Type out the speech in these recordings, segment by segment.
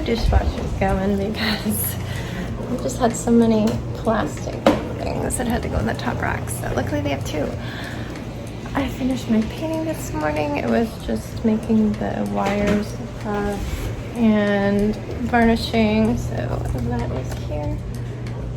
dishwasher's going because we just had so many plastic things that had to go in the top rack. So luckily they have two. I finished my painting this morning. It was just making the wires across and varnishing. So that is here.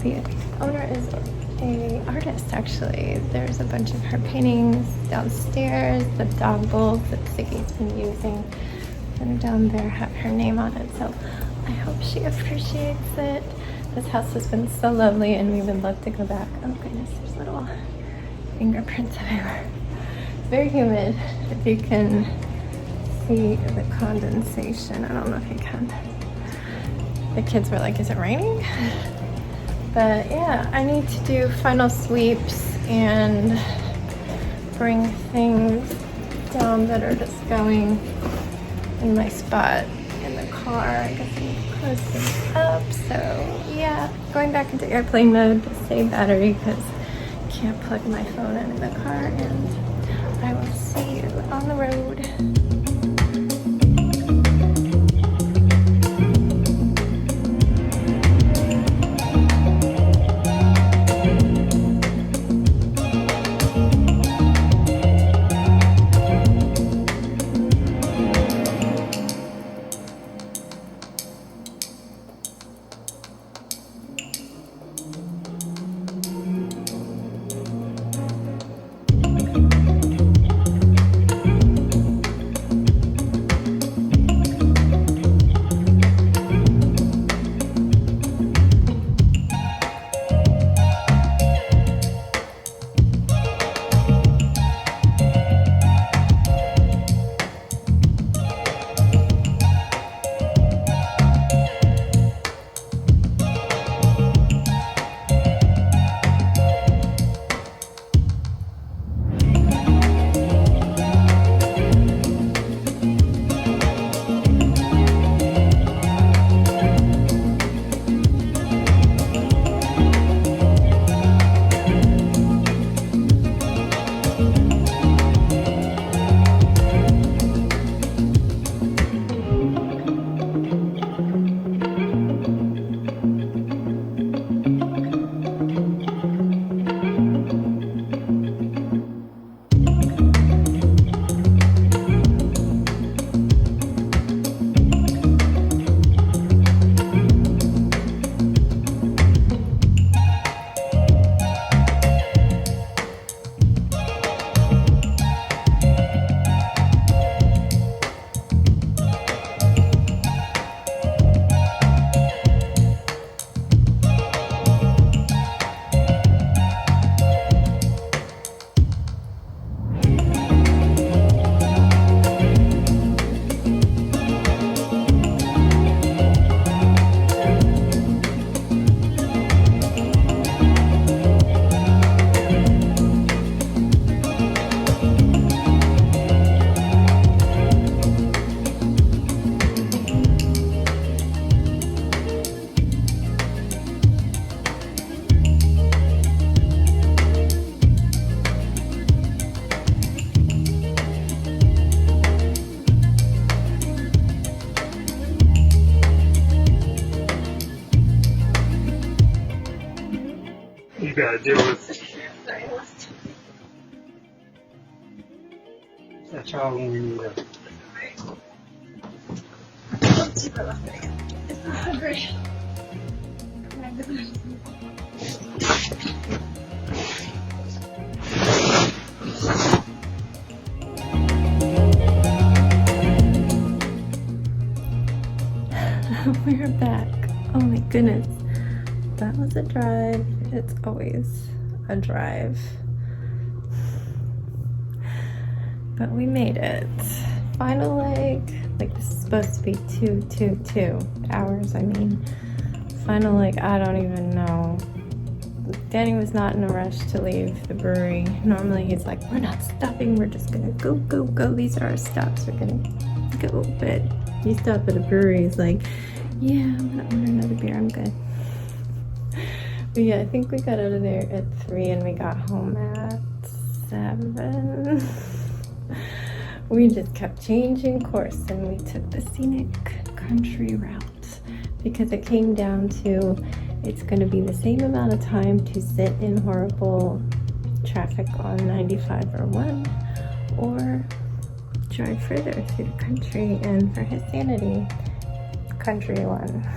The owner is an artist, actually. There's a bunch of her paintings downstairs. The dog bowls that Siggy's been using, and down there have her name on it. So I hope she appreciates it. This house has been so lovely, and we would love to go back. Oh goodness, there's little fingerprints everywhere. It's very humid. If you can see the condensation, I don't know if you can. The kids were like, is it raining? But yeah, I need to do final sweeps and bring things down that are just going in my spot in the car. I guess I need to close this up. So yeah, going back into airplane mode to save battery because I can't plug my phone in the car, and I will see you on the road. You gotta deal with that's all we need. We're back. Oh my goodness. That was a drive. It's always a drive. But we made it. Final leg. Like this is supposed to be 2 hours, I mean. Final leg, I don't even know. Danny was not in a rush to leave the brewery. Normally he's like, we're not stopping, we're just gonna go, go, go. These are our stops, we're gonna go. But you stop at a brewery, he's like, yeah, I'm gonna order another beer, I'm good. But yeah, I think we got out of there at 3 and we got home at 7. We just kept changing course and we took the scenic country route. because it came down to it's going to be the same amount of time to sit in horrible traffic on 95 or 1 or drive further through the country, and for his sanity, country won.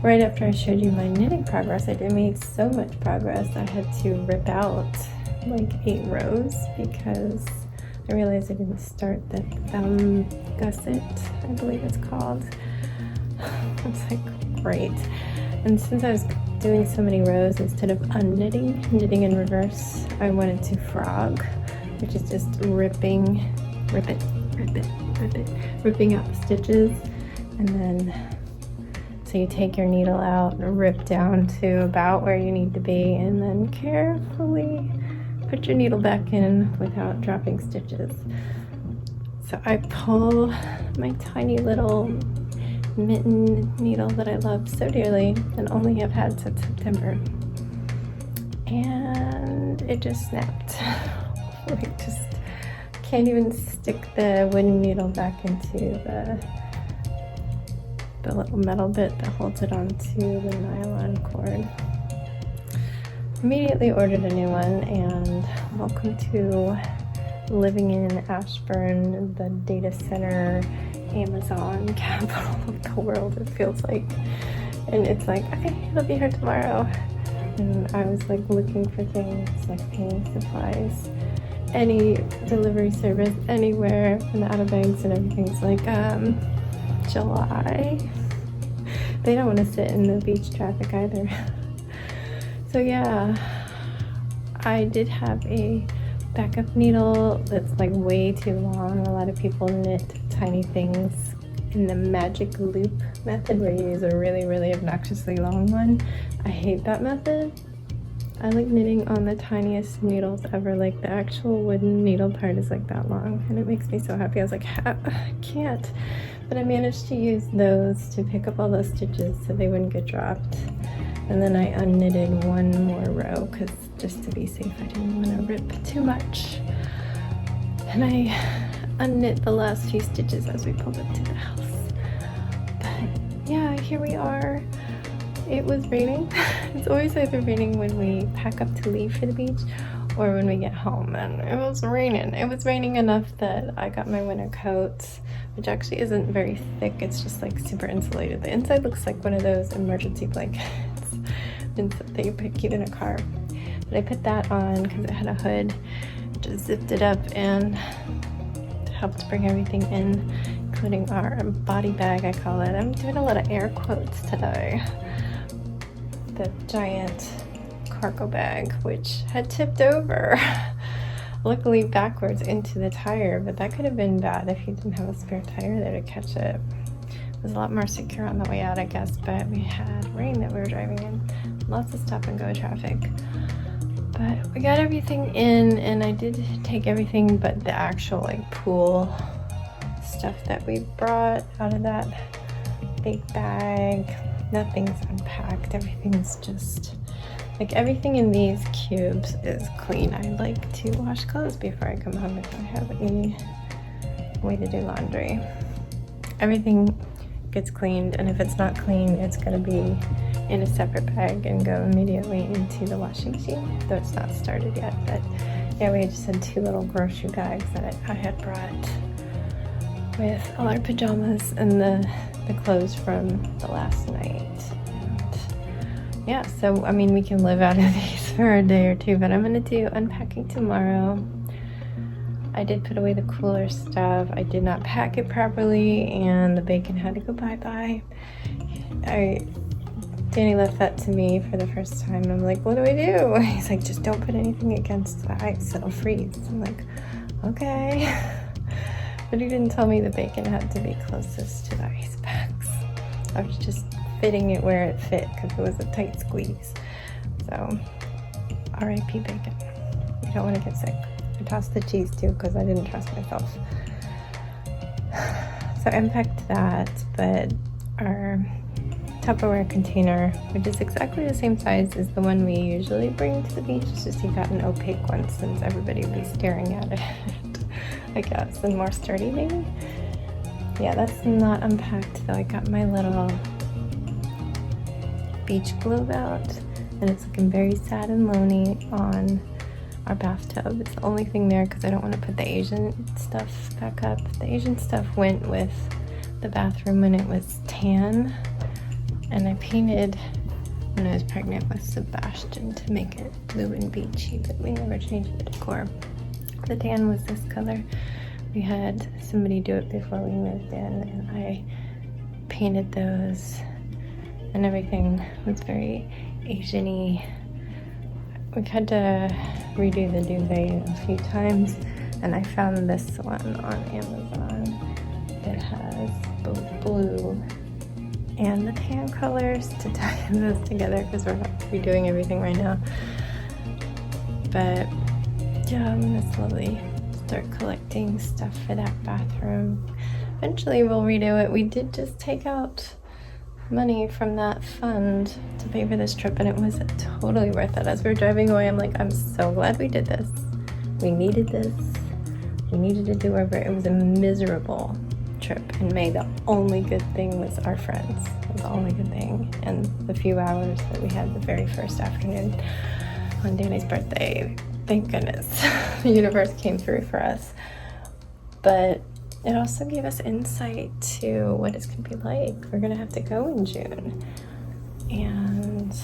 Right after I showed you my knitting progress, I made so much progress I had to rip out like 8 rows because I realized I didn't start the thumb gusset, I believe it's called. It's like great. And since I was doing so many rows, instead of unknitting, knitting in reverse, I wanted to frog, which is just ripping out the stitches, and then so you take your needle out and rip down to about where you need to be, and then carefully put your needle back in without dropping stitches. So I pull my tiny little mitten needle that I love so dearly and only have had since September, and it just snapped. Like, just can't even stick the wooden needle back into the little metal bit that holds it onto the nylon cord. Immediately ordered a new one, and welcome to living in Ashburn, the data center Amazon capital of the world, it feels like. And it's like, okay, it'll be here tomorrow. And I was like looking for things like painting supplies, any delivery service anywhere, and the Outer Banks and everything's like July. They don't want to sit in the beach traffic either. So yeah, I did have a backup needle that's like way too long. A lot of people knit tiny things in the magic loop method where you use a really, really obnoxiously long one. I hate that method. I like knitting on the tiniest needles ever. Like the actual wooden needle part is like that long, and it makes me so happy. I was like, I can't. But I managed to use those to pick up all those stitches so they wouldn't get dropped. And then I unknitted one more row because just to be safe, I didn't want to rip too much. And I unknit the last few stitches as we pulled up to the house. But yeah, here we are. It was raining. It's always either raining when we pack up to leave for the beach or when we get home, and it was raining. It was raining enough that I got my winter coat, which actually isn't very thick. It's just like super insulated. The inside looks like one of those emergency blankets that you keep in a car. But I put that on because it had a hood. Just zipped it up and helped bring everything in, including our body bag, I call it. I'm doing a lot of air quotes today. The giant cargo bag, which had tipped over, luckily backwards into the tire, but that could have been bad if you didn't have a spare tire there to catch it. It was a lot more secure on the way out, I guess, but we had rain that we were driving in, lots of stop and go traffic. But we got everything in, and I did take everything but the actual like pool stuff that we brought out of that big bag. Nothing's unpacked, everything's just like, everything in these cubes is clean. I like to wash clothes before I come home if I have any way to do laundry. Everything gets cleaned, and if it's not clean, it's gonna be in a separate bag and go immediately into the washing machine, though it's not started yet. But yeah, we just had 2 little grocery bags that I had brought with all our pajamas and the clothes from the last night. And yeah, so I mean, we can live out of these for a day or two, but I'm gonna do unpacking tomorrow. I did put away the cooler stuff. I did not pack it properly, and the bacon had to go bye-bye. Danny left that to me for the first time. I'm like, what do I do? He's like, just don't put anything against the ice, it'll freeze. I'm like, okay. But he didn't tell me the bacon had to be closest to the ice packs. I was just fitting it where it fit because it was a tight squeeze. So, R.I.P. bacon. You don't want to get sick. I tossed the cheese too because I didn't trust myself. So I unpacked that, but our Tupperware container, which is exactly the same size as the one we usually bring to the beach, it's just he got an opaque one since everybody will be staring at it, I guess, and more sturdy maybe. yeah, that's not unpacked though. I got my little beach globe out, and it's looking very sad and lonely on our bathtub. It's the only thing there because I don't want to put the Asian stuff back up. The Asian stuff went with the bathroom when it was tan, and I painted when I was pregnant with Sebastian to make it blue and beachy, but we never changed the decor. The tan was this color. We had somebody do it before we moved in, and I painted those, and everything was very Asian-y. We've had to redo the duvet a few times, and I found this one on Amazon that has both blue and the tan colors to tie those together because we're not redoing everything right now. But yeah, I'm gonna slowly start collecting stuff for that bathroom. Eventually we'll redo it. We did just take out money from that fund to pay for this trip, and it was totally worth it. As we were driving away, I'm like, I'm so glad we did this. We needed this. We needed to do over. It was a miserable trip in May. The only good thing was our friends. It was the only good thing. And the few hours that we had the very first afternoon on Danny's birthday. Thank goodness the universe came through for us. But it also gave us insight to what it's going to be like. We're going to have to go in June. And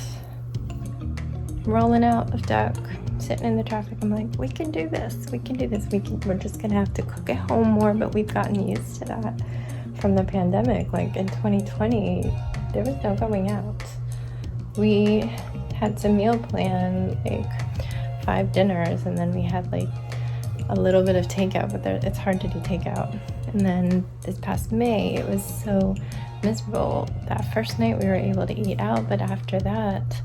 rolling out of Duck, sitting in the traffic, I'm like, we can do this. We can do this. We're just going to have to cook at home more, but we've gotten used to that from the pandemic. Like in 2020, there was no going out. We had to meal plan like 5 dinners, and then we had like a little bit of takeout, but it's hard to do takeout. And then this past May, it was so miserable. That first night we were able to eat out, but after that,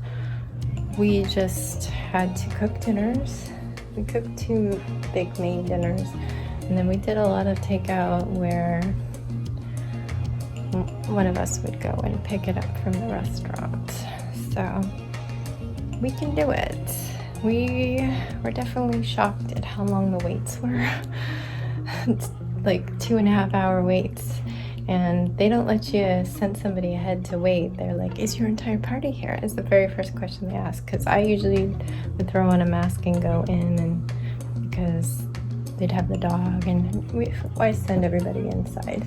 we just had to cook dinners. We cooked 2 big main dinners, and then we did a lot of takeout where one of us would go and pick it up from the restaurant. So we can do it. We were definitely shocked at how long the waits were. It's like 2.5-hour waits, and they don't let you send somebody ahead to wait. They're like, is your entire party here? Is the very first question they ask, because I usually would throw on a mask and go in, and because they'd have the dog, and I send everybody inside.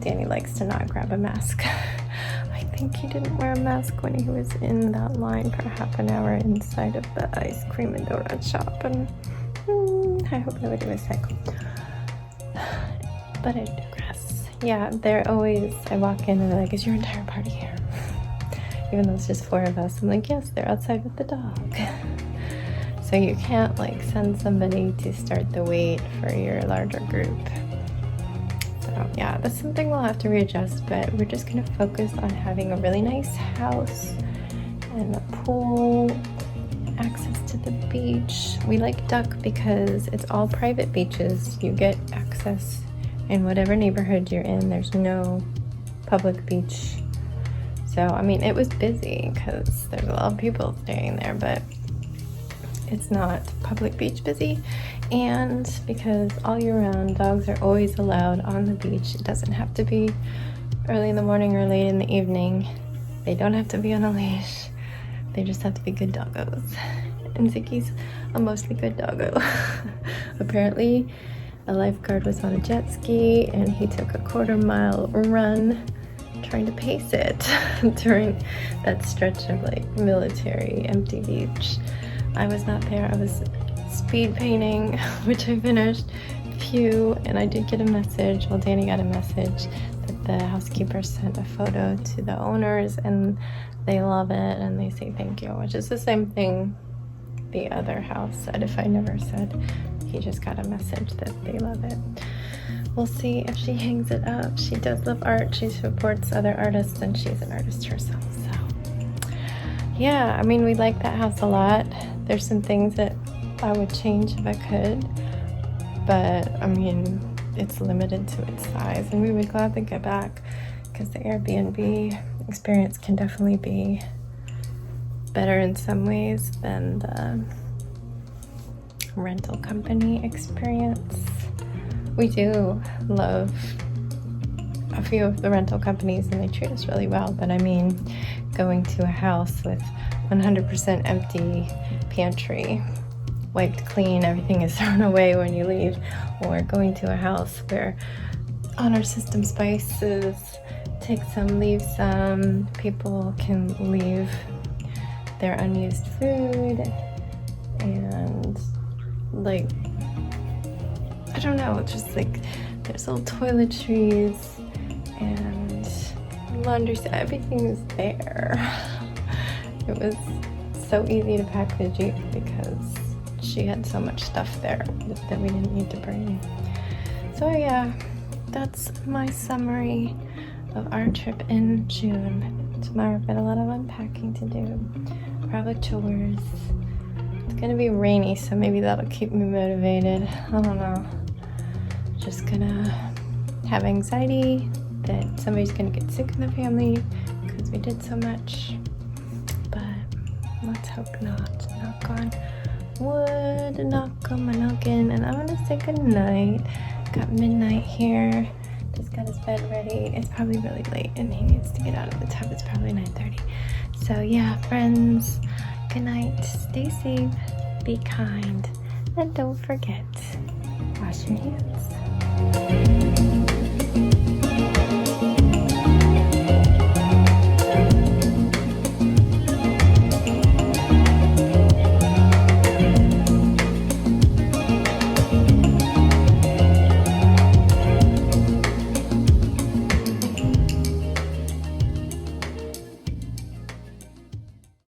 Danny likes to not grab a mask. I think he didn't wear a mask when he was in that line for half an hour inside of the ice cream and donut shop, and I hope nobody was sick. But I digress. Yeah, they're always, I walk in and they're like, is your entire party here? Even though it's just 4 of us. I'm like, yes, they're outside with the dog. So you can't like send somebody to start the wait for your larger group. So yeah, that's something we'll have to readjust, but we're just gonna focus on having a really nice house and a pool, access to the beach. We like Duck because it's all private beaches. You get access in whatever neighborhood you're in. There's no public beach. So, I mean, it was busy because there's a lot of people staying there, but it's not public beach busy. And because all year round, dogs are always allowed on the beach. It doesn't have to be early in the morning or late in the evening. They don't have to be on a leash. They just have to be good doggos. And Ziggy's a mostly good doggo. Apparently, a lifeguard was on a jet ski and he took a 1/4 mile run trying to pace it during that stretch of like military empty beach. I was not there. I was speed painting, which I finished. Phew. And I did get a message, well, Danny got a message that the housekeeper sent a photo to the owners and they love it and they say thank you, which is the same thing the other house said. If I never said, he just got a message that they love it. We'll see if she hangs it up. She does love art. She supports other artists and she's an artist herself. So yeah, I mean, we like that house a lot. There's some things that I would change if I could, but I mean, it's limited to its size and we would gladly get back because the Airbnb experience can definitely be better in some ways than the rental company experience. We do love a few of the rental companies and they treat us really well, but I mean, going to a house with 100% empty pantry, wiped clean, everything is thrown away when you leave, or going to a house where honor system spices, take some, leave some, people can leave their unused food, and like, I don't know, just like there's little toiletries and laundry, everything is there. It was so easy to pack the Jeep because she had so much stuff there that we didn't need to bring. So yeah, that's my summary of our trip in June. Tomorrow I've got a lot of unpacking to do, probably chores. It's gonna be rainy, so maybe that'll keep me motivated. I don't know. Just gonna have anxiety that somebody's gonna get sick in the family because we did so much. But let's hope not. Knock on wood, knock on my noggin, and I'm gonna say goodnight. Got midnight here. Just got his bed ready. It's probably really late and he needs to get out of the tub. It's probably 9:30. So yeah, friends, good night. Stay safe, be kind, and don't forget, wash your hands.